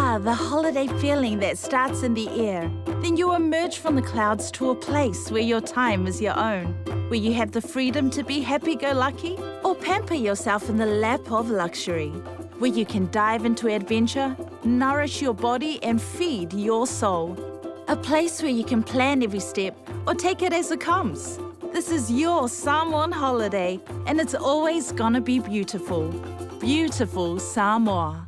The holiday feeling that starts in the air. Then you emerge from the clouds to a place where your time is your own, where you have the freedom to be happy-go-lucky or pamper yourself in the lap of luxury, where you can dive into adventure, nourish your body and feed your soul. A place where you can plan every step or take it as it comes. This is your Samoan holiday, and it's always gonna be beautiful. Beautiful Samoa.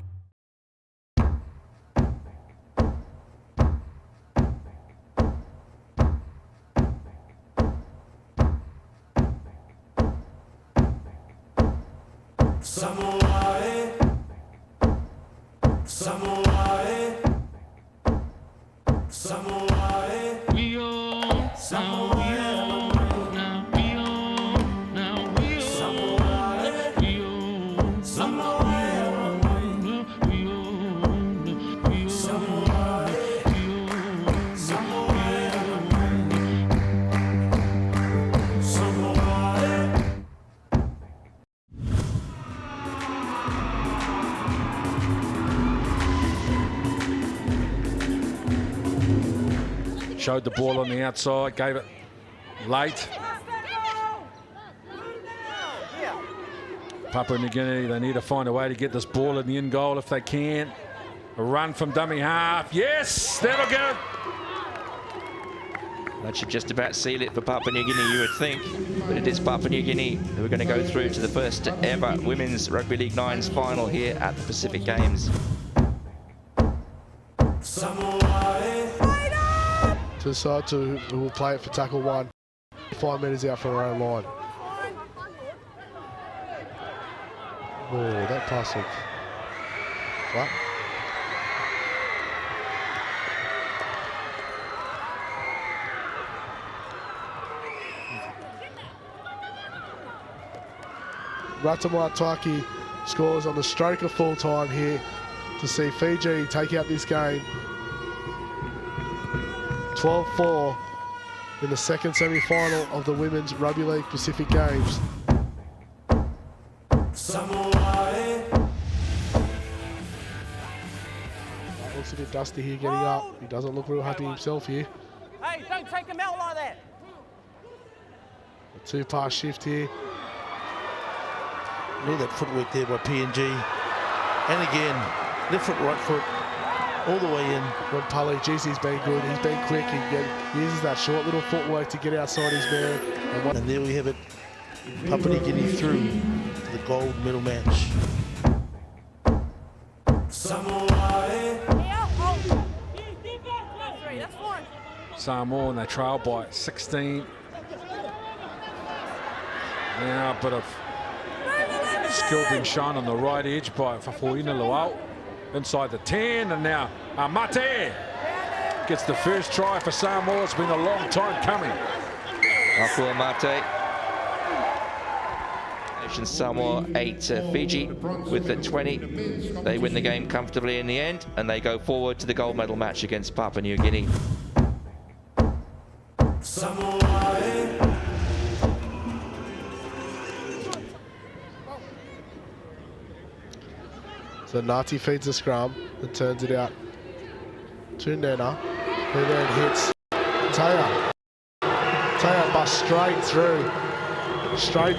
Samoa, Samoa, Samoa, we are Samoa. Showed the ball on the outside, gave it late. Papua New Guinea, they need to find a way to get this ball in the in goal if they can. A run from dummy half. Yes, that'll go. That should just about seal it for Papua New Guinea, you would think. But it is Papua New Guinea who are going to go through to the first ever Women's Rugby League Nines final here at the Pacific Games. To side two, who will play it for tackle one. 5 metres out from our own line. Oh, that pass of what? Ratamataki scores on the stroke of full time here to see Fiji take out this game. 12-4 in the second semi-final of the Women's Rugby League Pacific Games. Looks a bit dusty here getting up. He doesn't look real happy himself here. Hey, don't take him out like that. A two-pass shift here. Look at that footwork there by PNG. And again, left foot, right foot, all the way in. When Pali, geez, he's been good. He's been quick. He uses that short little footwork to get outside his man. And there we have it. Papua New Guinea through to the gold medal match. Samoa and they trail by 16. Now a bit of skill being shown on the right edge by Fafoina Luau. Inside the 10, and now Mate gets the first try for Samoa. It's been a long time coming. Afua Mate. Nation Samoa 8 Fiji with the 20. They win the game comfortably in the end, and they go forward to the gold medal match against Papua New Guinea. So Nati feeds the scrum and turns it out to Nena, who then hits Taya. Taya busts straight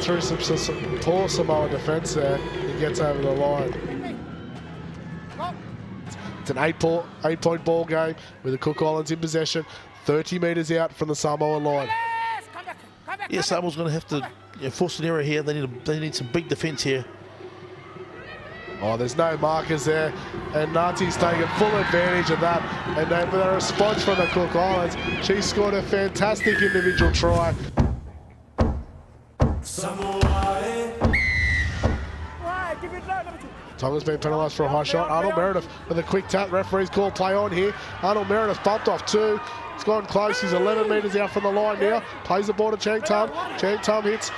through some poor Samoa defence there. He gets over the line. It's an eight-point ball game with the Cook Islands in possession, 30 metres out from the Samoa line. Yeah, Samoa's going to have to force an error here. They need some big defence here. Oh, there's no markers there, and Nati's taken full advantage of that. And with a response from the Cook Islands, she scored a fantastic individual try. Tonga's been penalised for a high shot. Arnold Meredith with a quick tap. Referee's called play on here. Arnold Meredith bumped off two. It's gone close. He's 11 metres out from the line now. Plays the ball to Chang Tum. Chang Tum hits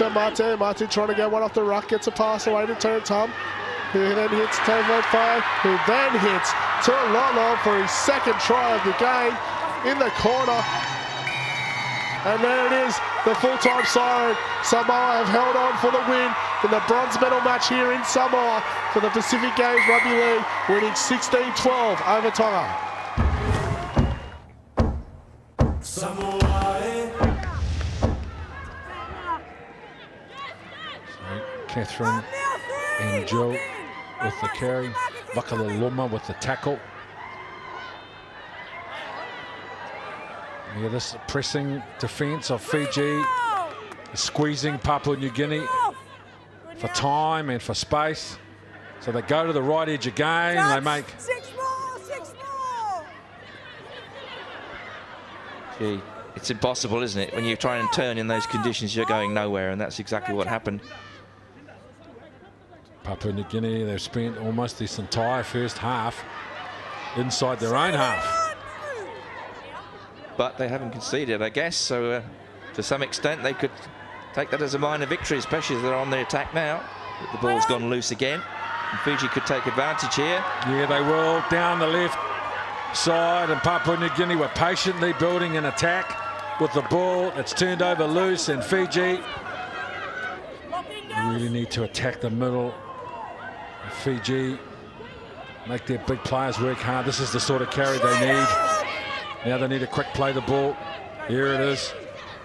a Mate. Mate trying to go one off the ruck. Gets a pass away to Chang Tum, who then hits Tavo Fai, who then hits to Lolo for his second try of the game in the corner. And there it is, the full-time siren. Samoa have held on for the win. in the bronze medal match here in Samoa for the Pacific Games Rugby League, winning 16-12 over Tonga. Catherine and Jill with the carry. Wakalaluma with the tackle. Yeah, this pressing defence of Fiji, squeezing Papua New Guinea for time and for space. So they go to the right edge again. They make... Six more. Gee, it's impossible, isn't it? When you try and turn in those conditions, you're going nowhere, and that's exactly what happened. Papua New Guinea, they've spent almost this entire first half inside their own half. But they haven't conceded, I guess, so to some extent they could take that as a minor victory, especially as they're on the attack now. But the ball's gone loose again, and Fiji could take advantage here. Yeah, they will, down the left side, and Papua New Guinea were patiently building an attack with the ball. It's turned over loose, and Fiji really need to attack the middle. Fiji make their big players work hard. This is the sort of carry they need. Now they need to quick play the ball. Here it is,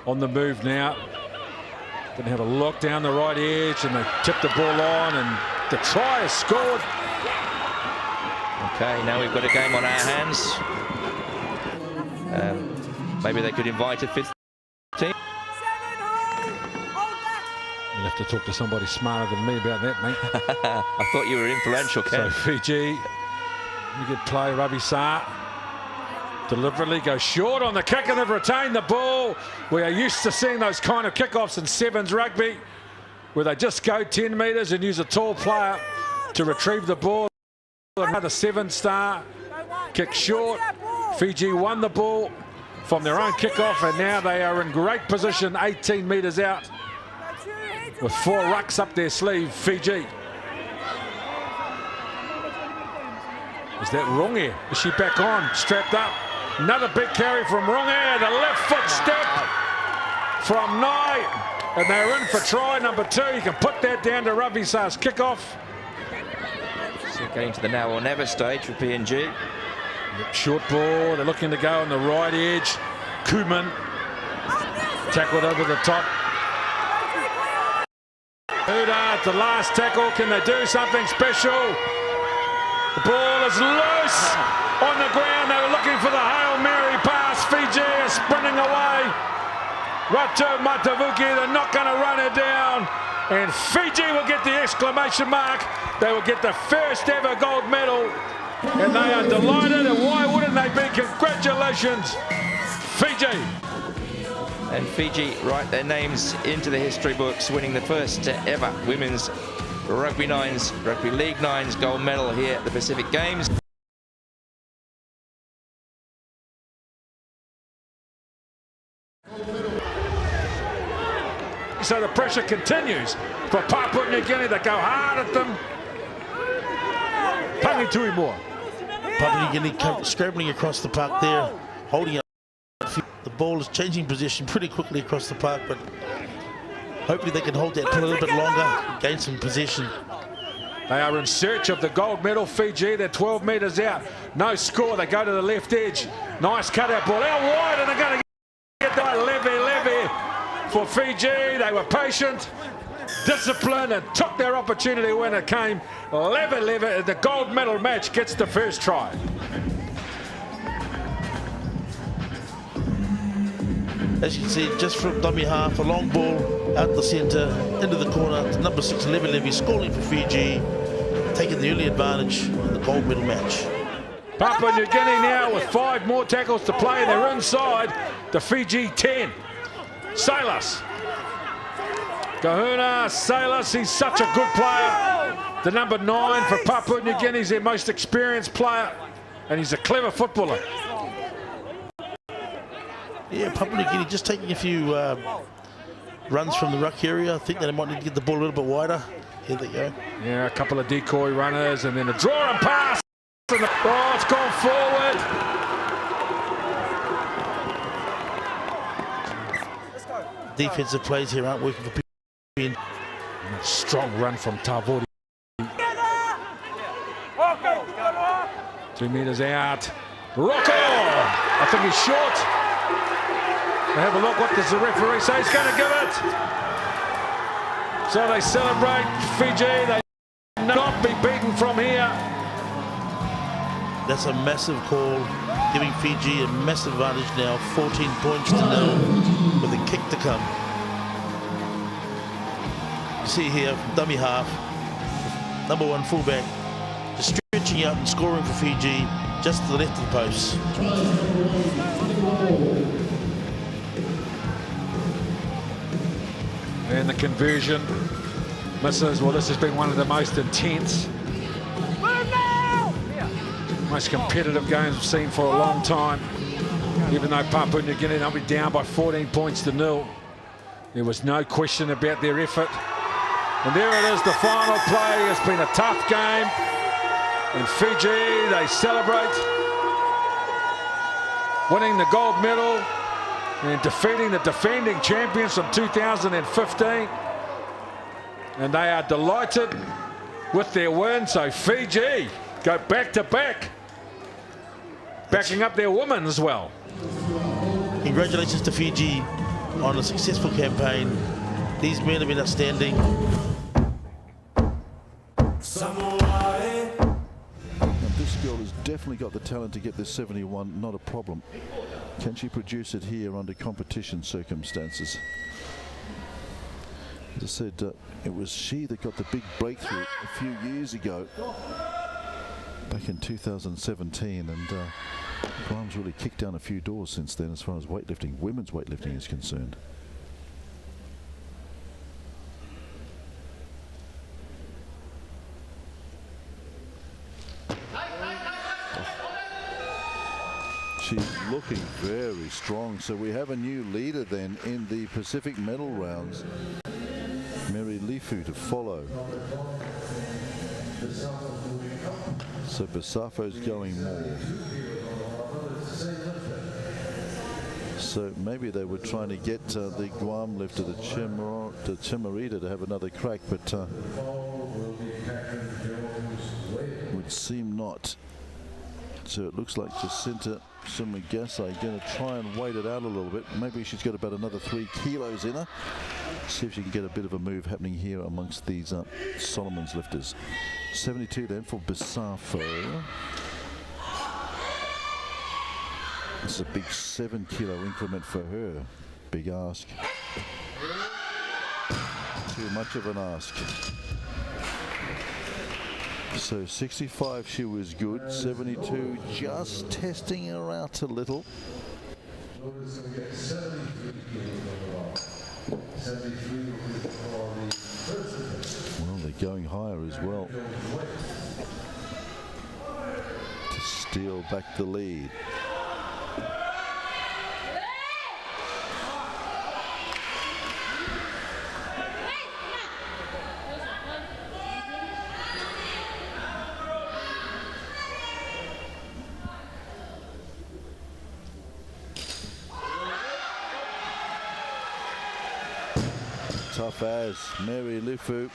on the move now. Going to have a look down the right edge, and they tip the ball on, and the try is scored. Okay, now we've got a game on our hands. Maybe they could invite a fifth team. You'll have to talk to somebody smarter than me about that, mate. I thought you were influential, Ken. So Fiji, you could play Ravi Saar. Deliberately go short on the kick, and they've retained the ball. We are used to seeing those kind of kickoffs in sevens rugby, where they just go 10 metres and use a tall player to retrieve the ball. Another 7-star kick short. Fiji won the ball from their own kickoff, and now they are in great position 18 metres out with 4 rucks up their sleeve. Fiji. Is that Runge? Is she back on? Strapped up. Another big carry from Runge. The left foot step from Nye. And they're in for try number 2. You can put that down to Ravi Saar's kickoff. So getting to the now or never stage for PNG. Yep, short ball. They're looking to go on the right edge. Kuman tackled over the top. Huda, the last tackle. Can they do something special? The ball is loose on the ground. They were looking for the Hail Mary pass. Fiji are sprinting away. Ratu Matavuki, they're not going to run it down. And Fiji will get the exclamation mark. They will get the first ever gold medal. And they are delighted. And why wouldn't they be? Congratulations, Fiji. And Fiji write their names into the history books, winning the first ever women's Rugby League Nines gold medal here at the Pacific Games. So the pressure continues for Papua New Guinea. They go hard at them. Tangi Tuimua. Papua New Guinea scrambling across the park there, holding up. The ball is changing position pretty quickly across the park, but hopefully they can hold that a little bit longer, gain some possession. They are in search of the gold medal. Fiji, they're 12 metres out. No score. They go to the left edge. Nice cutout ball out wide, and they're going to get that levy for Fiji. They were patient, disciplined, and took their opportunity when it came. Levy. The gold medal match gets the first try. As you can see, just from dummy half, a long ball out the centre, into the corner, to number 6, Levy, scoring for Fiji, taking the early advantage in the gold medal match. Papua New Guinea now with 5 more tackles to play. They're inside the Fiji 10. Salas. Kahuna Salas, he's such a good player. The number 9 for Papua New Guinea is their most experienced player, and he's a clever footballer. Yeah, Papua New Guinea just taking a few runs from the ruck area. I think they might need to get the ball a little bit wider. Here they go. Yeah, a couple of decoy runners, and then a draw and pass. And oh, it's gone forward. Defensive plays here aren't working for PNG. Strong run from Tavori. 2 meters out. Rocco! I think he's short. Have a look. What does the referee say? He's going to give it. So they celebrate Fiji. They will not be beaten from here. That's a massive call, giving Fiji a massive advantage now. 14 points to 0 with a kick to come. You see here, dummy half, number 1 fullback, just stretching out and scoring for Fiji, just to the left of the post. And the conversion misses. Well, this has been one of the most intense, most competitive games we've seen for a long time. Even though Papua New Guinea will be down by 14 points to 0, there was no question about their effort. And there it is, the final play. It's been a tough game. And Fiji, they celebrate winning the gold medal and defeating the defending champions from 2015. And they are delighted with their win. So Fiji go back to back, backing up their women as well. Congratulations to Fiji on a successful campaign. These men have been outstanding. This girl has definitely got the talent to get this 71, not a problem. Can she produce it here under competition circumstances? As I said, it was she that got the big breakthrough a few years ago, back in 2017, and Guam's really kicked down a few doors since then as far as weightlifting, women's weightlifting is concerned. She's looking very strong. So we have a new leader then in the Pacific medal rounds. Mary Lifu to follow. So Basafo's going more. So maybe they were trying to get the Guam lifter, the Chimarita, to have another crack, but would seem not. So it looks like Jacinta Sumigasai going to try and wait it out a little bit. Maybe she's got about another 3 kilos in her. See if she can get a bit of a move happening here amongst these Solomon's lifters. 72 then for Basafo. This is a big 7 kilo increment for her. Big ask. Too much of an ask. So 65 she was good, 72 just testing her out a little. Well, they're going higher as well to steal back the lead. Tough as Mary Lifu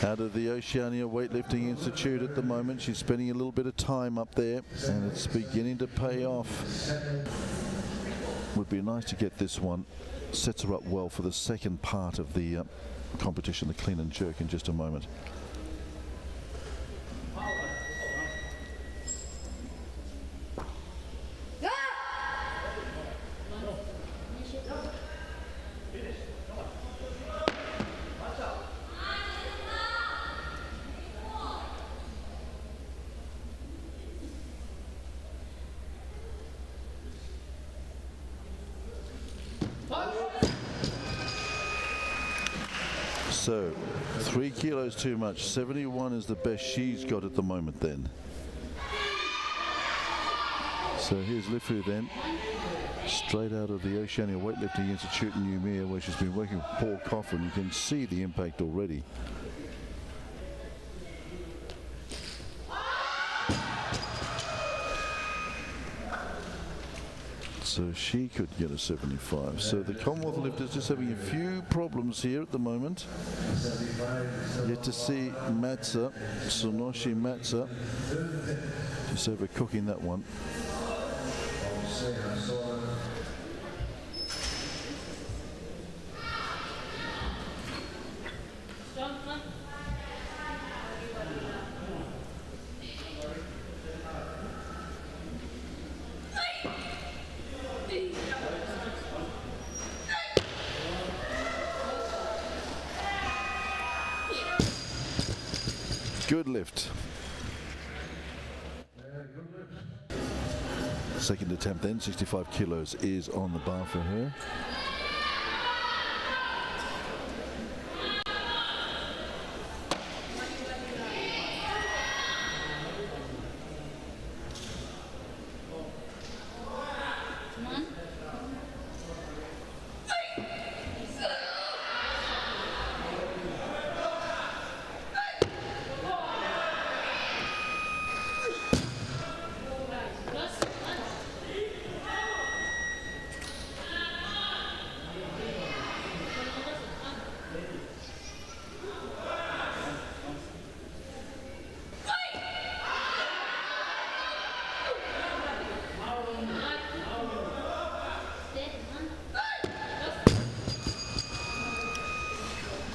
out of the Oceania Weightlifting Institute at the moment. She's spending a little bit of time up there and it's beginning to pay off. Would be nice to get this one. Sets her up well for the second part of the competition, the clean and jerk, in just a moment. So 3 kilos too much. 71 is the best she's got at the moment then. So here's Lifu then, straight out of the Oceania Weightlifting Institute in Umea, where she's been working with Paul Coffin. You can see the impact already. So she could get a 75. So the Commonwealth lifters just having a few problems here at the moment. Yet to see Matza, Sonoshi Matza, just overcooking that one. Good lift. Second attempt then, 65 kilos is on the bar for her.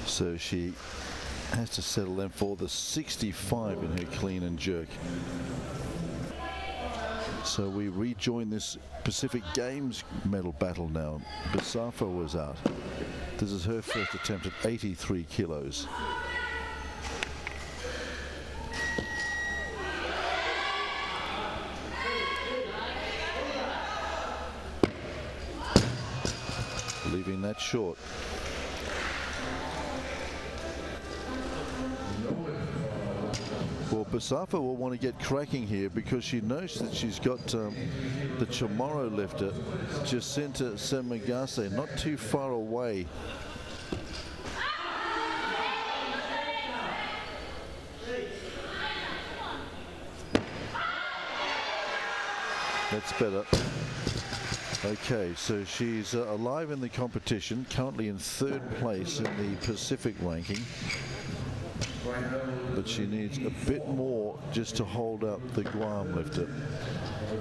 So she has to settle then for the 65 in her clean and jerk. So we rejoin this Pacific Games medal battle now. Basafa was out. This is her first attempt at 83 kilos. Leaving that short. Well, Basafa will want to get cracking here because she knows that she's got the Chamorro lifter, Jacinta Semagase, not too far away. That's better. Okay, so she's alive in the competition, currently in third place in the Pacific ranking. But she needs a bit more just to hold up the Guam lifter,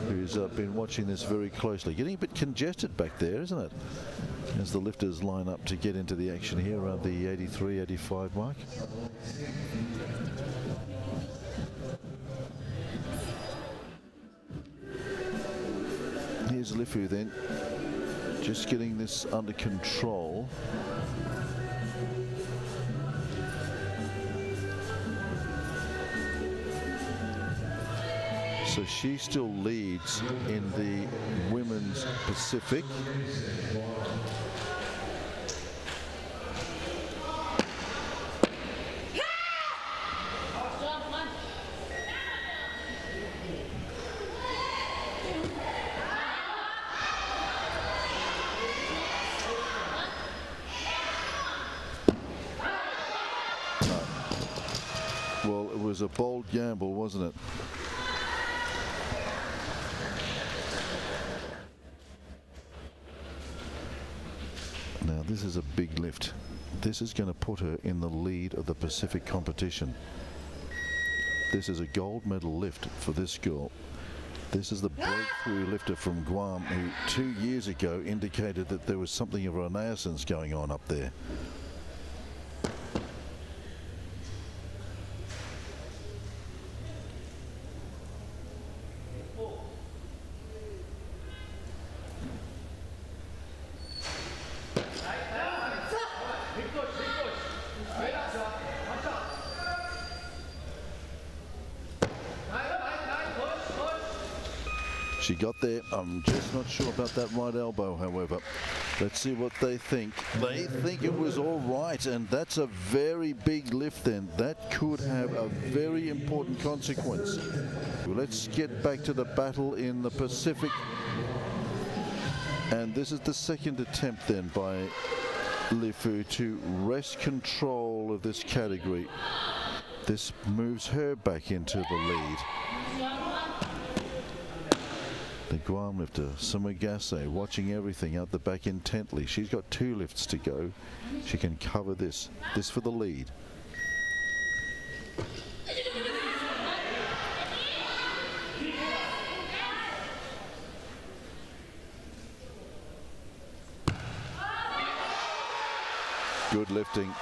who's been watching this very closely. Getting a bit congested back there, isn't it? As the lifters line up to get into the action here around the 83, 85 mark. Here's Lifu then, just getting this under control. So she still leads in the women's Pacific. Well, it was a bold gamble, wasn't it? Now this is a big lift. This is going to put her in the lead of the Pacific competition. This is a gold medal lift for this girl. This is the breakthrough lifter from Guam who 2 years ago indicated that there was something of a renaissance going on up there. She got there. I'm just not sure about that right elbow, however. Let's see what they think. They think it was all right, and that's a very big lift then. That could have a very important consequence. Let's get back to the battle in the Pacific. And this is the second attempt then by Lifu to wrest control of this category. This moves her back into the lead. The Guam lifter, Samagase, watching everything out the back intently. She's got 2 lifts to go. She can cover this. This for the lead. Good lifting.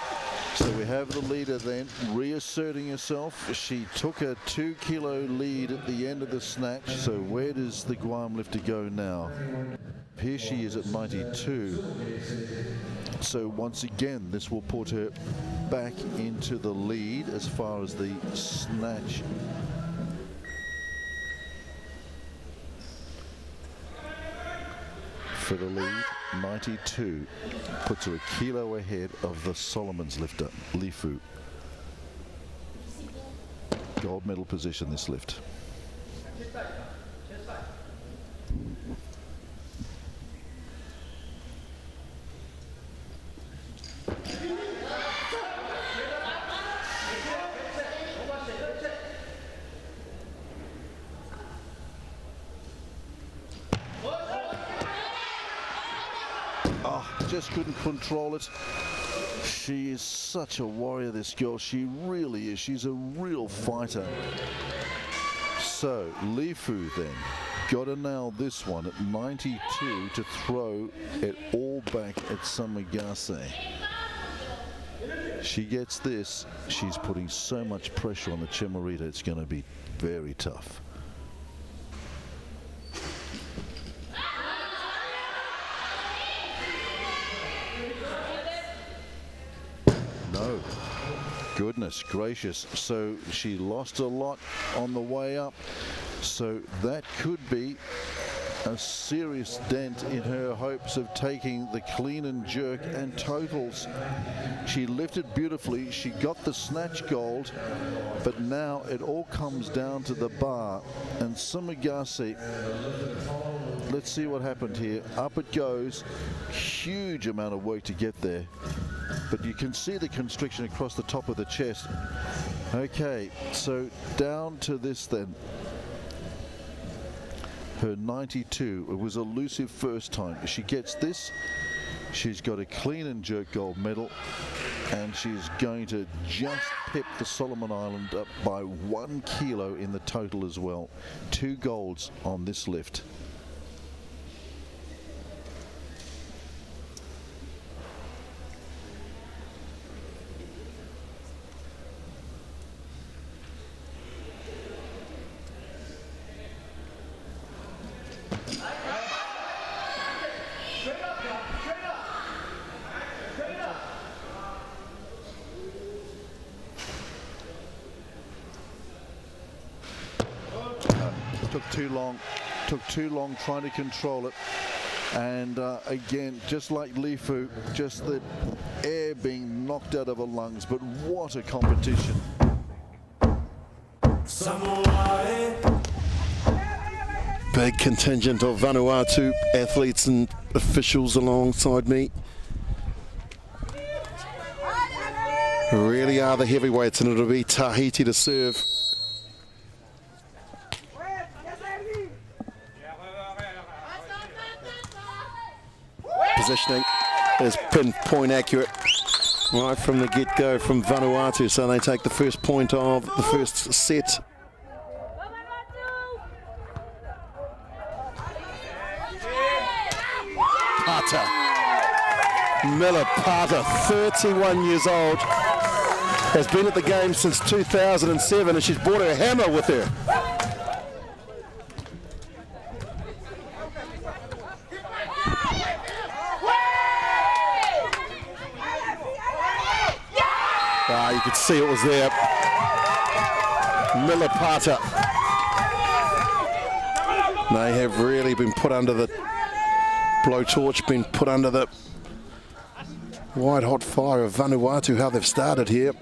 So we have the leader then reasserting herself. She took a 2 kilo lead at the end of the snatch. So where does the Guam lifter go now? Here she is at 92. So once again, this will put her back into the lead as far as the snatch. For the lead, 92, puts her a kilo ahead of the Solomon's lifter, Li Fu. Gold medal position, this lift. Just couldn't control it. She is such a warrior, this girl. She really is. She's a real fighter. So Li Fu then got to nail this one at 92 to throw it all back at Samagase. She gets this. She's putting so much pressure on the Chimarita. It's going to be very tough. Goodness gracious. So she lost a lot on the way up. So that could be a serious dent in her hopes of taking the clean and jerk and totals. She lifted beautifully. She got the snatch gold, but now it all comes down to the bar. And Samagase, let's see what happened here. Up it goes. Huge amount of work to get there. But you can see the constriction across the top of the chest. Okay, so down to this then. Her 92, it was elusive first time. If she gets this, she's got a clean and jerk gold medal, and she's going to just pip the Solomon Island up by 1 kilo in the total as well. 2 golds on this lift. Took too long trying to control it, and again, just like Li Fu, just the air being knocked out of her lungs. But what a competition. Big contingent of Vanuatu athletes and officials alongside me. Really are the heavyweights, and it'll be Tahiti to serve. Positioning is pinpoint accurate right from the get-go from Vanuatu, so they take the first point of the first set. Pata, Miller Pata, 31 years old, has been at the game since 2007, and she's brought her hammer with her. You could see it was there. Miller Pata. They have really been put under the blowtorch, been put under the white hot fire of Vanuatu, how they've started here.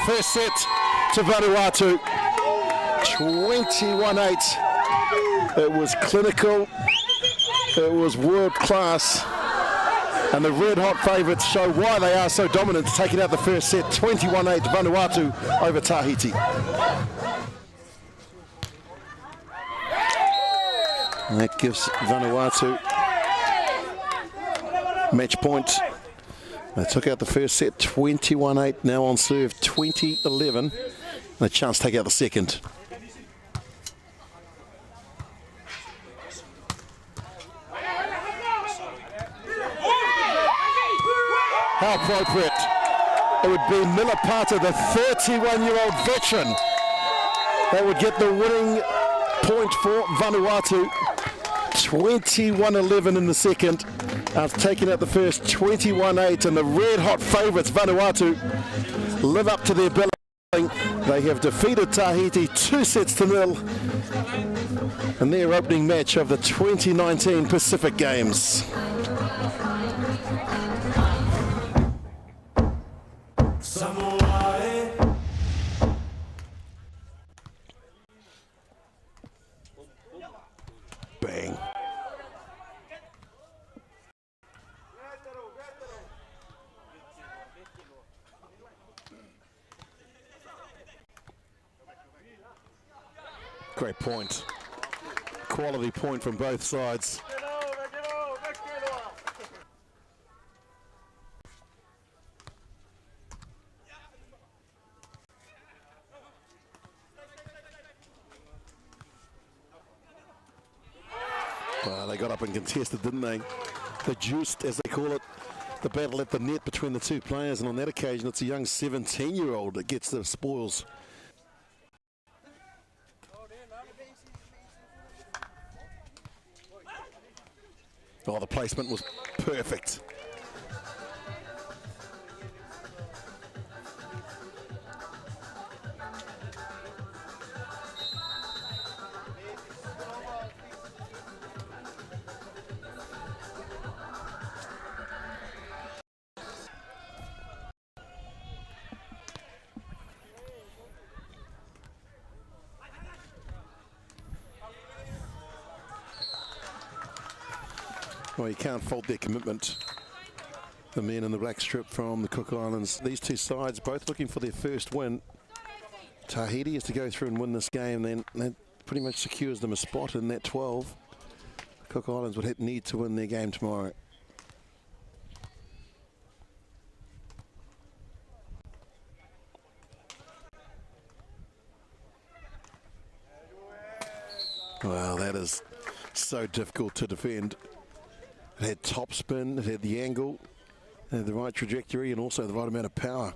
First set to Vanuatu. 21-8. It was clinical, it was world class, And the red-hot favourites show why they are so dominant, taking out the first set, 21-8 Vanuatu over Tahiti. And that gives Vanuatu match point. They took out the first set, 21-8, now on serve, 20-11. And a chance to take out the second. How appropriate. It would be Milapata, the 31-year-old veteran, that would get the winning point for Vanuatu. 21-11 in the second. After taking out the first, 21-8, and the red-hot favourites, Vanuatu, live up to their billing. They have defeated Tahiti 2-0 in their opening match of the 2019 Pacific Games. Bang. Great point. Quality point from both sides. Well, they got up and contested, didn't they? The juiced, as they call it, the battle at the net between the two players, and on that occasion it's a young 17-year-old that gets the spoils. Oh, the placement was perfect. Well, you can't fault their commitment. The men in the black strip from the Cook Islands. These two sides both looking for their first win. Tahiti is to go through and win this game, then that pretty much secures them a spot in that 12. The Cook Islands would need to win their game tomorrow. Well, that is so difficult to defend. It had top spin, it had the angle, it had the right trajectory, and also the right amount of power.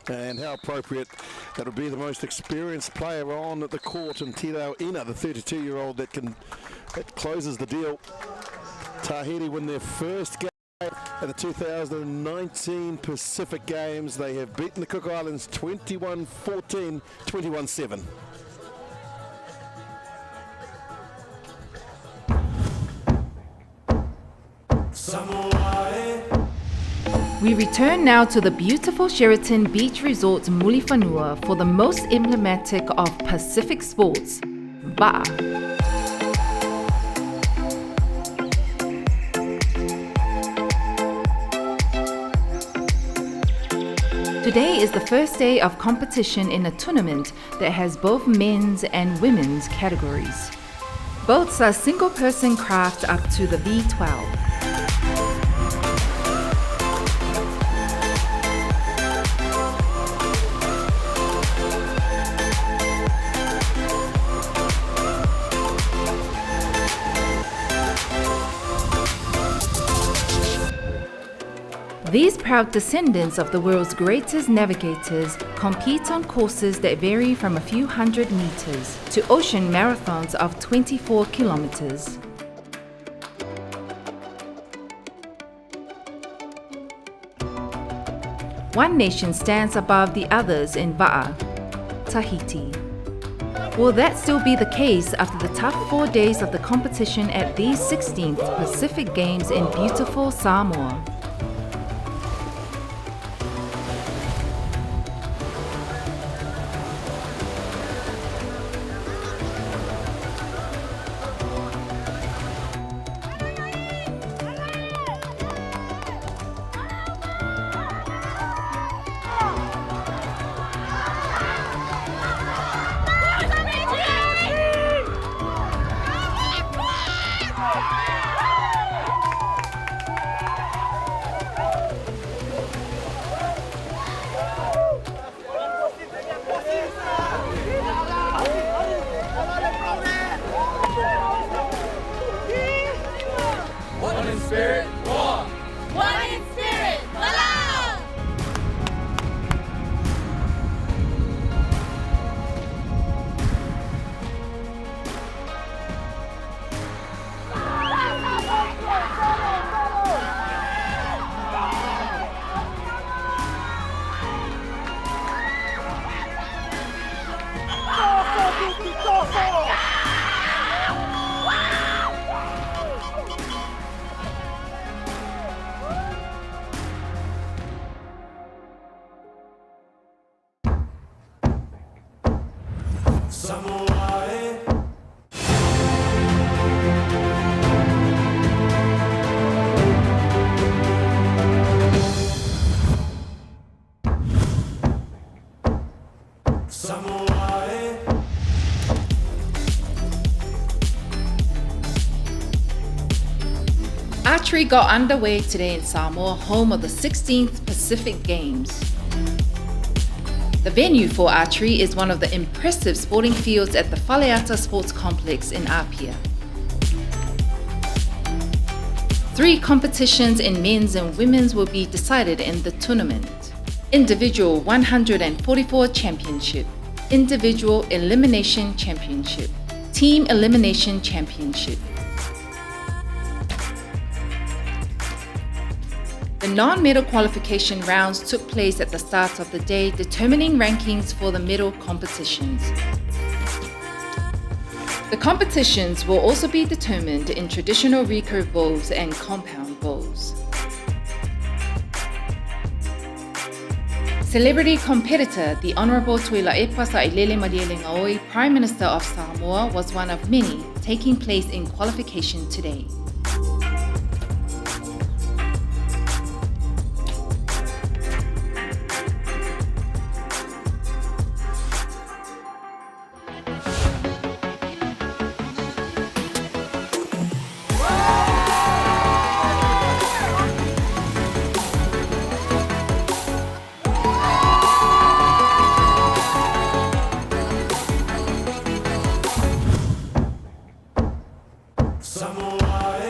And how appropriate. That would be the most experienced player on the court, and Tito Ina, the 32-year-old that closes the deal. Tahiti win their first game at the 2019 Pacific Games. They have beaten the Cook Islands 21-14, 21-7. We return now to the beautiful Sheraton Beach Resort Mulifanua for the most emblematic of Pacific sports, Va'a. Today is the first day of competition in a tournament that has both men's and women's categories. Boats are single-person craft up to the V12. These proud descendants of the world's greatest navigators compete on courses that vary from a few hundred meters to ocean marathons of 24 kilometers. One nation stands above the others in Va'a, Tahiti. Will that still be the case after the tough 4 days of the competition at these 16th Pacific Games in beautiful Samoa? spirit, war. One in spirit, Malau! Samurai. Samurai. Archery got underway today in Samoa, home of the 16th Pacific Games. The venue for archery is one of the impressive sporting fields at the Whaleata Sports Complex in Apia. 3 competitions in men's and women's will be decided in the tournament. Individual 144 Championship, Individual Elimination Championship, Team Elimination Championship. The non-medal qualification rounds took place at the start of the day, determining rankings for the medal competitions. The competitions will also be determined in traditional recurve bowls and compound bowls. Celebrity competitor, the Honourable Tuilaepa Sailele Malielegaoi, Prime Minister of Samoa, was one of many taking place in qualification today. Samurai.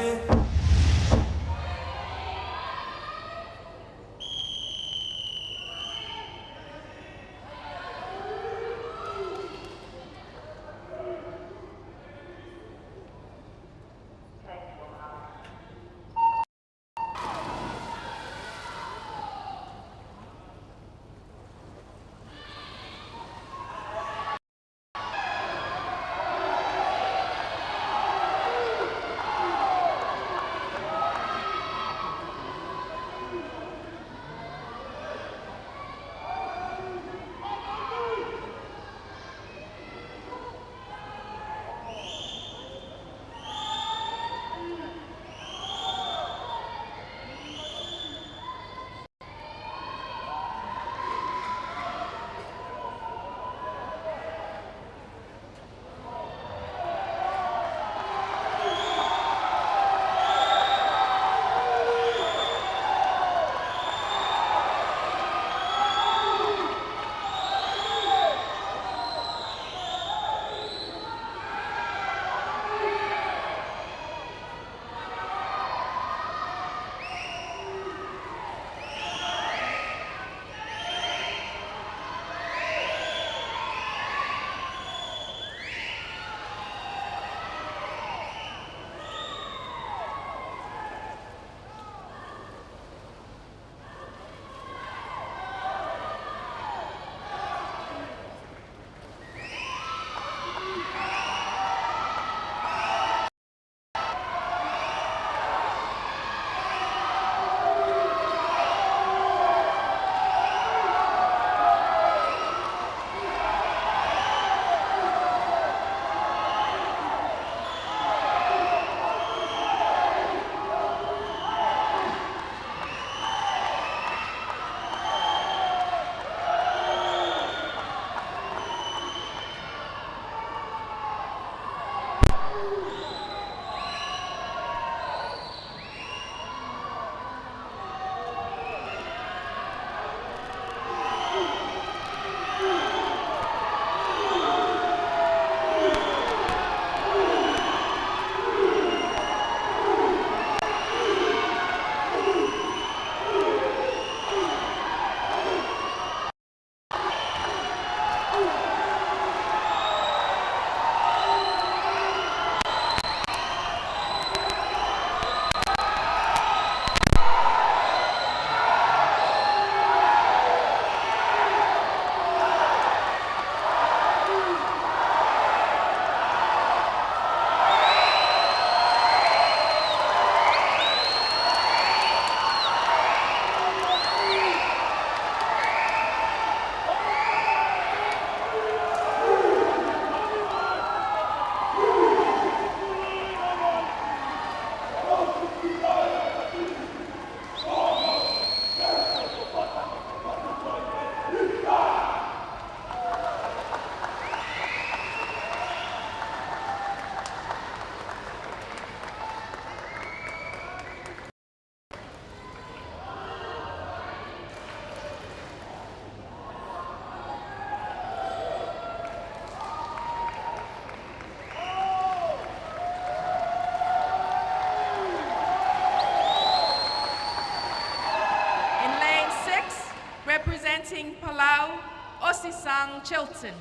Osisang Chilton.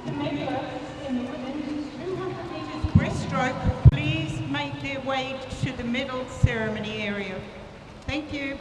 The members in the women's 200 metres breaststroke, please make their way to the medal ceremony area. Thank you.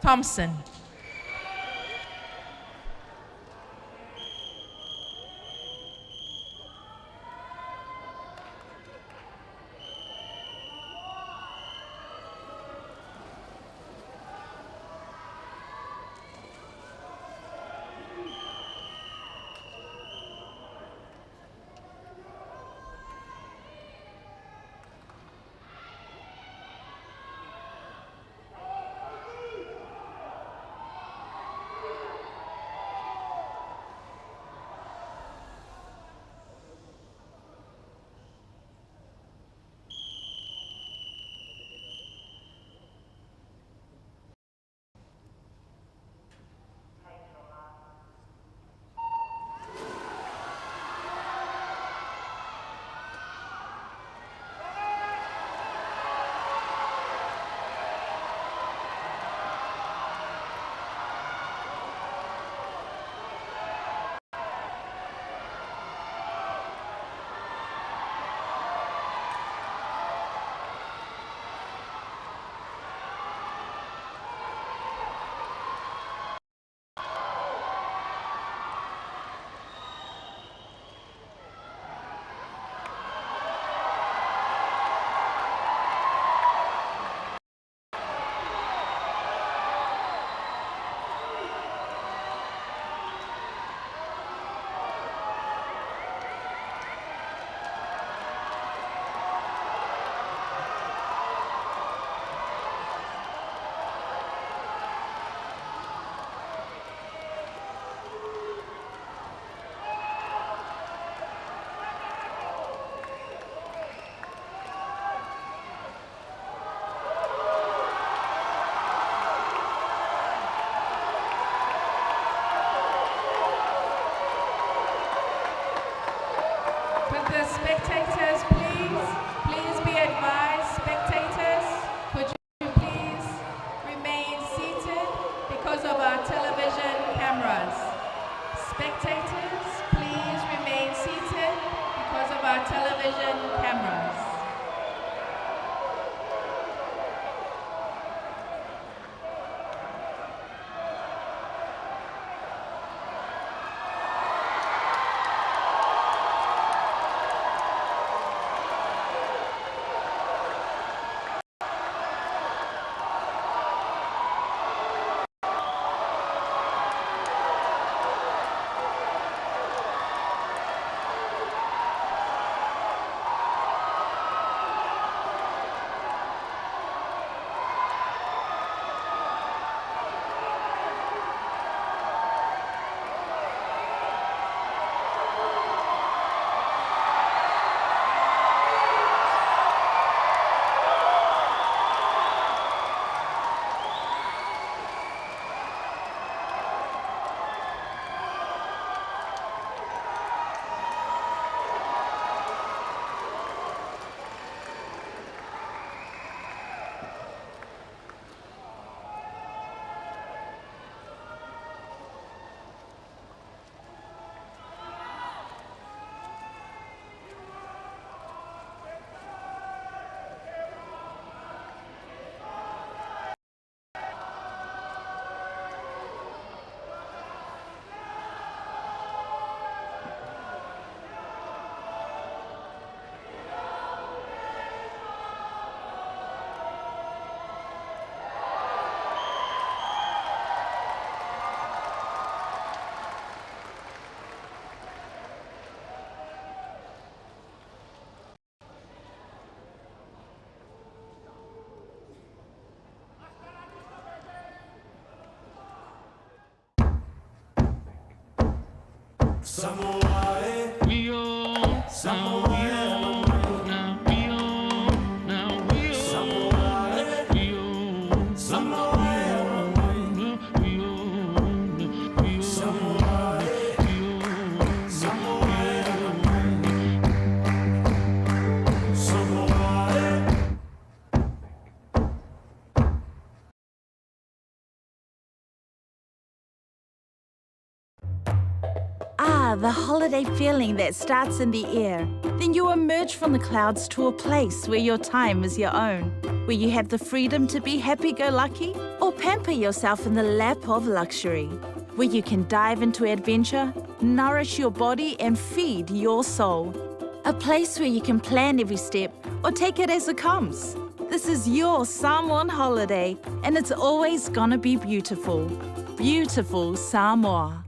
Thompson. Could the spectators please be advised, spectators, could you please remain seated because of our television cameras? Spectators, please remain seated because of our television cameras. the holiday feeling that starts in the air. Then you emerge from the clouds to a place where your time is your own, where you have the freedom to be happy-go-lucky or pamper yourself in the lap of luxury, where you can dive into adventure, nourish your body and feed your soul. A place where you can plan every step or take it as it comes. This is your Samoan holiday, and it's always gonna be beautiful. Beautiful Samoa.